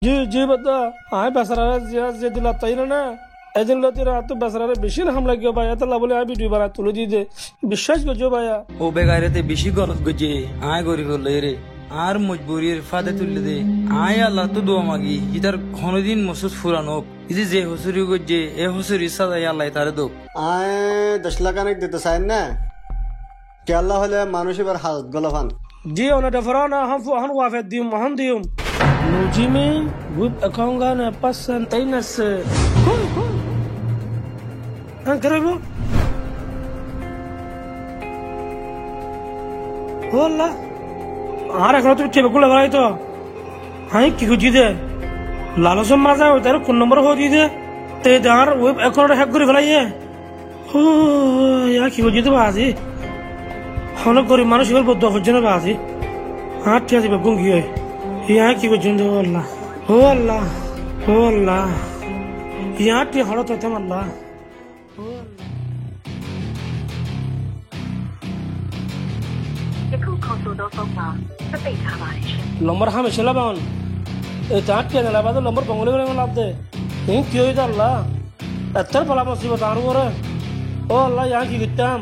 জি জি বাদা আয় বেসারারে যে দিলা তাই না এদিন লতিরা তো বেসারারে বেশি না হামলা গিয়ে ভাই এত বলে আমি ভিডিও বানা তুলে দিয়ে দে বিশ্বাস করছো ভাইয়া ও বেগাইরেতে বেশি গলত গজে আয় গরিব রে আর মজবুরির ফাদে তুললে দে আয় আল্লাহ তো দোয়া মাগি ইতার কোনদিন মসুদ ফুরানো ইদি যে হসুরি গজে এ হসুরি সাদাই আল্লাহ তারে দোক আয় 10 লাখ অনেক দিতে চাই না কেলা হলে মানুষ এবার হালত গলফান জি ওনা ডফরানা han wafet dium han dium nujimi wib akongana pasan tainas kun han karebo hola আর এখন তুমি চেপে গুলো বাড়াই তো হ্যাঁ কি খুঁজি দে লালসম মাজা ওই তার কোন নম্বর হয়ে দিয়ে তে দাঁড় ওই এখন হ্যাক করে ফেলাইয়ে ও ইয়া কি খুঁজি দেবো আজি অনেক গরিব মানুষ এবার বদ্ধ হচ্ছে না আজি হ্যাঁ ঠিক আছে বেগুন কি হয় ইয়া কি করছেন ও আল্লাহ ও আল্লাহ ও আল্লাহ ইয়া টি হড়ত হতে আল্লাহ লম্বর হামে ছিল বাউন এই চাট কে না বাদ লম্বর বঙ্গলে করে লাভ দে হুম কি হইতো আল্লাহ এত বলা মুসিবত আর ওরে ও আল্লাহ ইয়া কি করতাম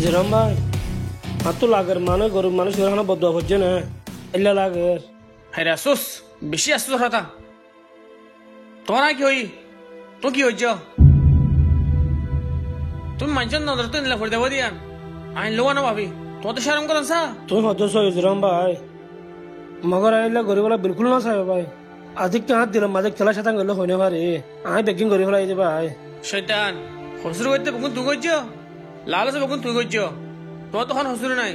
যেরম ভাই আর তো লাগের মানে গরিব মানুষ এখানে বদ্ধ হচ্ছে না এলে লাগের হ্যাঁ আসুস বেশি আসুস হতা তোমার কি হই তো কি হইছ তুমি মানছেন নজর তো নিলা করে দেবো দিয়ান আইন লোয়া না ভাবি তোমার তো শরম করেন সা তুমি সদস্য যেরম ভাই মগর আইলে গরিবলা বিলকুল না চাই ভাই আধিক হাত দিলাম মাঝে খেলা সাথে গেলে হয় না পারে আমি বেকিং করি ফেলাই যে ভাই শৈতান হসুর করতে বকুন তুই করছ লালসে বকুন তুই করছ তোমার তখন হসুর নাই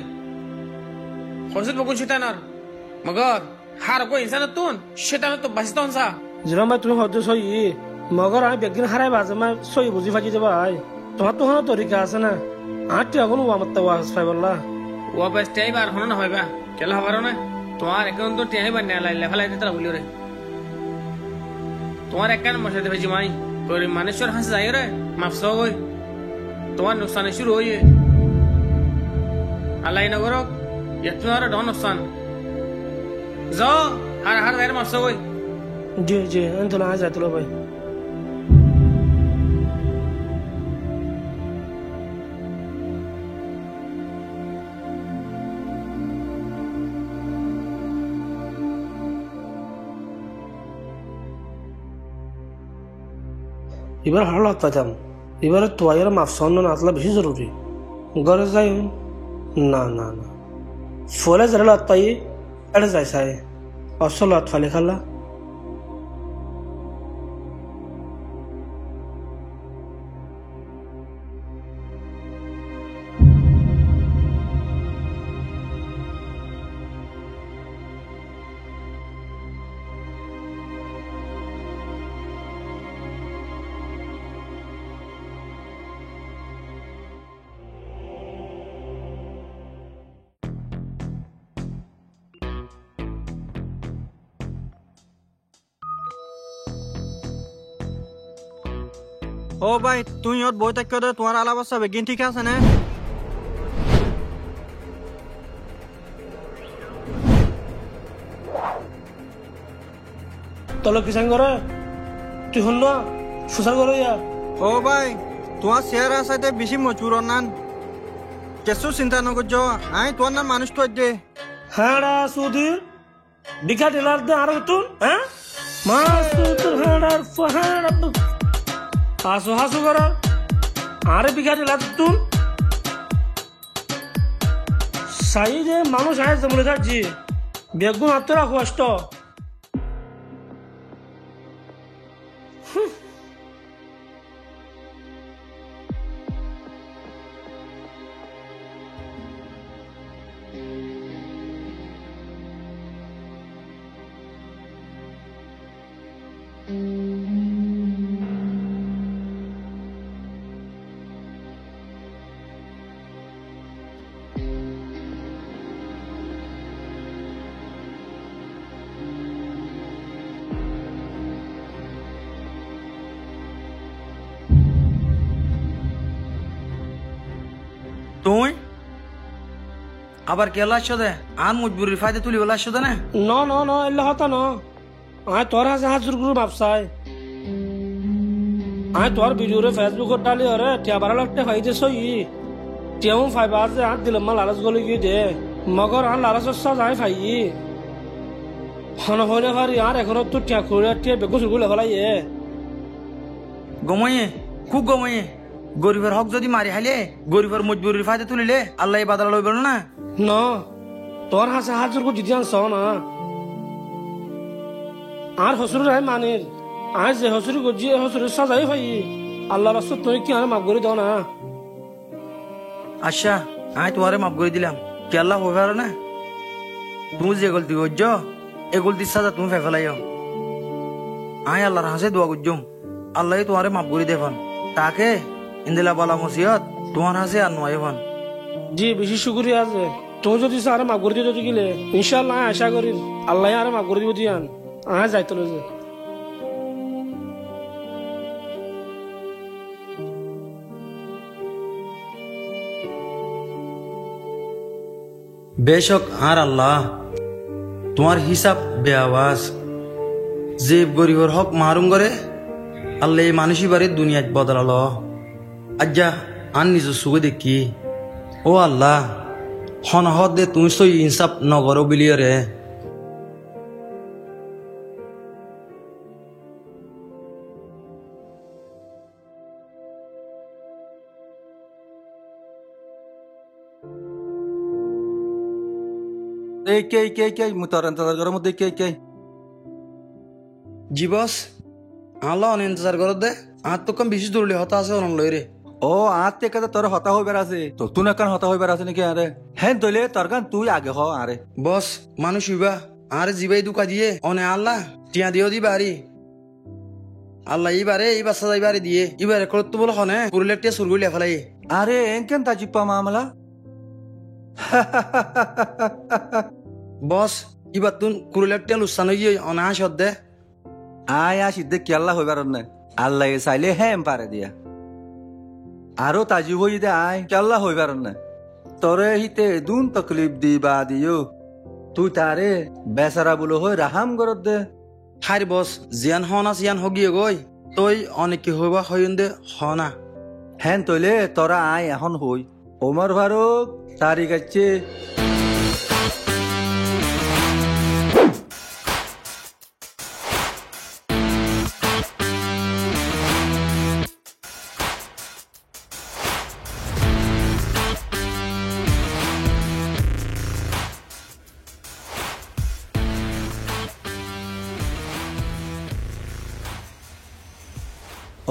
হসুর বকুন শৈতানার মগর হার কো ইনসান তুন শৈতান তো বাঁচিত হনসা যেরম ভাই তুমি সদস্য মগর আমি বেকিং হারাই বাজে মা সই বুঝি ফাঁকি যে ভাই তোমার তো কোনো তরিকা আছে না আটটি এখন ও আমার তো ওয়াজ পাই বললা ও বাস টাই বার হনো না হইবা কেলা হবার না তোমার এখন তো টিয়াই বান্না লাইলা ফেলাই দিতে বলি রে তোমার একান মশা দেবে জিমাই গরিব মানুষের হাসি যাই রে মাফস গই তোমার নুকসানে শুরু হইয়ে আল্লাহ নগর তোমার ডন নুকসান যাও হার হার যাই মাফস গই জি জি আমি তো না যাই তোলো ভাই এবার হাল হতাম এবারে তোয়াইয়ের মাফসন না আসলে বেশি জরুরি ঘরে যাই না না না ফলে যারা লতাই এটা যাই চাই অসল লত ফালি খালা ও ভাই তুই ওর বই থাকতে দে তোমার আলাপ আছে বেগিন ঠিক আছে না তলো কিসান করে তুই হন না সুসার করে ইয়া ও ভাই তোমার শেয়ার আছে বেশি মজুর নান কেসু চিন্তা নকরছ আই তোমার নাম মানুষ তো দে হ্যাঁ সুধীর বিঘা টেলার দে আর তুন হ্যাঁ মাস তোর হাড়ার ফাড় হাসু হাসু কর আরে বিঘা টেলার তুন সাই যে মানুষ আয় জমলে যাচ্ছি বেগুন হাতরা কষ্ট তুই আবার কেলা আসছো দে আর মজবুরির ফায়দা তুলি বলে আসছো না ন এলে হতা ন আয় তোর হাসে হাজুর গুরু ভাবসাই আয় তোর ভিডিওরে ফেসবুকত ডালি আরে টিয়া 12 লাখ টাকা ফাইদে সই টিয়াও ফাইবা যে হাত দিলাম মা লালচ গলে গিয়ে দে মগর আর লালচ যায় ফাই হন হইলে হারি আর এখন তো টিয়া করে টিয়া বেগুস গুলে ফেলাই গময়ে খুব গময়ে গরিবের হক যদি মারি হাইলে গরিবের মজবুরির ফায়দা তুলিলে আল্লাহ বাদাল লইব না ন তোর হাসে হাজুর গো জিদি আনছ না আর হসুর রায় মানির আর যে হসুর গজি হসুরের সাজাই ভাই আল্লাহ রাস্তা তুই কি আর মাফ করে দাও না আচ্ছা আমি তোমারে মাফ করে দিলাম কি আল্লাহ হয়ে পারো না তুমি যে গলতি করছ এ গলতির সাজা তুমি ফেফেলাইও আমি আল্লাহর হাসে দোয়া করছুম আল্লাহ তোমারে মাফ করে দেফন তাকে ইন্দিলা বালা মুসিয়ত তোমার হাসে আর নয় ফন জি বেশি শুক্রিয়া আছে তুমি যদি আর মাফ করে দিতে গেলে ইনশাল্লাহ আশা করি আল্লাহ আর মাফ করে দিব দিয়ান আয় যাইতে যে বেশক আর আল্লাহ তোমার হিসাব বেআওয়াজ যে গরিবর হক মারুম করে আল্লাহ এই মানুষই বাড়ির দুনিয়ায় বদলালো আজ্জা আর নিজ সুখে দেখি ও আল্লাহ হনহদ দে তুমি সই ইনসাফ নগর বিলিয়ে রে এই কে মুতার ইন্তজার করার মধ্যে কে জি বস আল্লাহ অন ইন্তজার করত দে আর তো কম বেশি জরুরি হতা আছে অন লই রে ও আত তে কথা তোর হতা হইবার আছে তো তুই কান হতা হইবার আছে নাকি আরে হ্যাঁ তইলে তোর কান তুই আগে হ আরে বস মানুষ হইবা আর জিবাই দুকা দিয়ে অনে আল্লাহ টিয়া দিও দি বাড়ি আল্লাহ এইবারে এই বাচ্চা যাইবারে দিয়ে এবারে করত তো বলো হনে পুরুলে টিয়া সুরগুলি ফেলাই আরে এনকেন তাজিপ্পা মামলা বস এবার তুন কুরুলে টিয়া লুসান হয়ে অনাহাস দে আয়া সিদ্ধে কি আল্লাহ হইবার না আল্লাহ চাইলে হ্যাঁ পারে দিয়া আরো তাজি হই দে আয় কি আল্লাহ হইবার না তরে হিতে দুন তকলিফ দিবা দিও তুই তারে বেচারা বলো হই রাহাম করত দে হার বস জিয়ান হনা জিয়ান হগিয়ে গই তই অনেকে হইবা হইন দে হনা হ্যাঁ তইলে তোরা আয় এখন হই ওমর ফারুক তারিখ আছে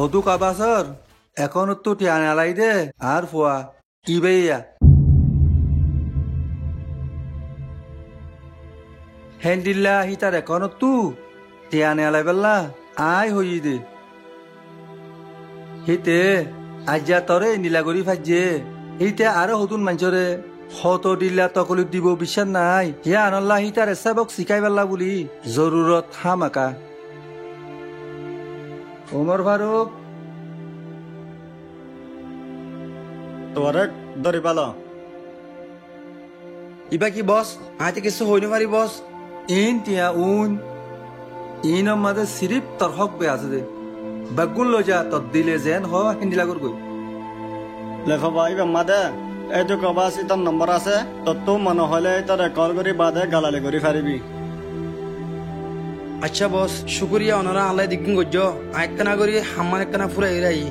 অদুক আবাসর এখন তো টিয়া নালাই দে আর ফুয়া কি বেয়া হ্যান্ডিল্লা হিতার এখন তু টিয়া নালাই বেলা আয় হই দে হিতে আজ্জা তরে নীলাগরি ফাজে হিতে আরো হতুন মাঞ্চরে হত দিল্লা তকলিফ দিব বিশ্বাস নাই হিয়া আনল্লা হিতার এসাবক শিকাই বেলা বুলি জরুরত হামাকা ওমর ফারুক তোরে ধরি পালো ইবা কি বস আইতে কিছু হইনি পারি বস ইন টিয়া উন ইন আমাদের সিরিপ তোর হক বে আছে দে বাগুল লজা তোর দিলে যেন হ হিন্দিলাগর গই লেখা ভাই মাদে এই তো কবাস তোর নম্বর আছে তোর তো মনে হলে তোর কল করি বাদে গালালি করি ফারিবি আচ্ছা বস শুক্রিয়া অনারা আল্লাহ দিকিন গজ্জ আয়কানা করি হাম্মান একখানা ফুরা এরাই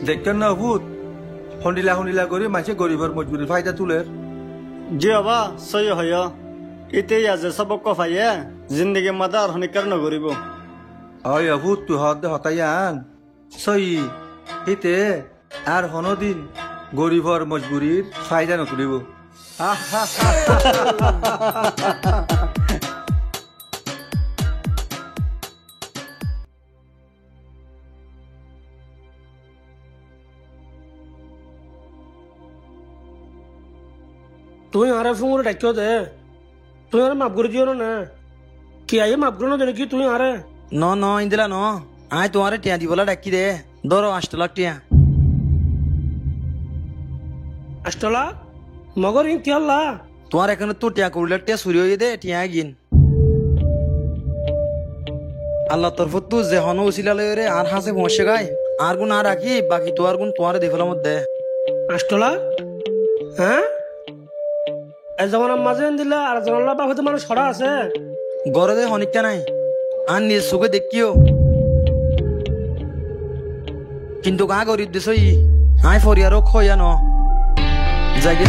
দেখতেন না ভূত হন্ডিলা করি মাঝে গরিবের মজবুরি ফায়দা তুলের জি বাবা সই হয় ইতে আজে সবক কফাইয়ে জিন্দগি মাদা আর হনিকার নগরিব হয় ভূত তুই হদ হতাইয়ান সই হিতে আর হনদিন গরিবর মজবুরির ফায়দা নতুলিব তুই আরে ফোন ডাকিও দে তুই আরে মাফ করে দিও না কি আইয়ে মাফ করে না কি তুই আরে ন ইন্দিলা ন আয় তোমারে টিয়া দিবলা ডাকি দে ধরো 8 লাখ টিয়া আষ্টলা মগর ইন কি আল্লাহ তোমার এখানে তো টিয়া করলে টিয়া চুরি হয়ে দে টিয়া গিন আল্লাহ তরফ তো যে হন উসিলা লই রে আর হাসে পৌঁছে গায় আর গুণ আর রাখি বাকি তো আর গুণ তোমারে দেখলাম মধ্যে আষ্টলা হ্যাঁ এজন মাঝে দিলা আর জন আল্লাহ বাপ হতে মানুষ ছড়া আছে গড়ে দে হনিকা নাই আর নিজ চোখে দেখিও কিন্তু গা গরিব দেশ আয় ফরিয়ারও খয়া ন যাইগে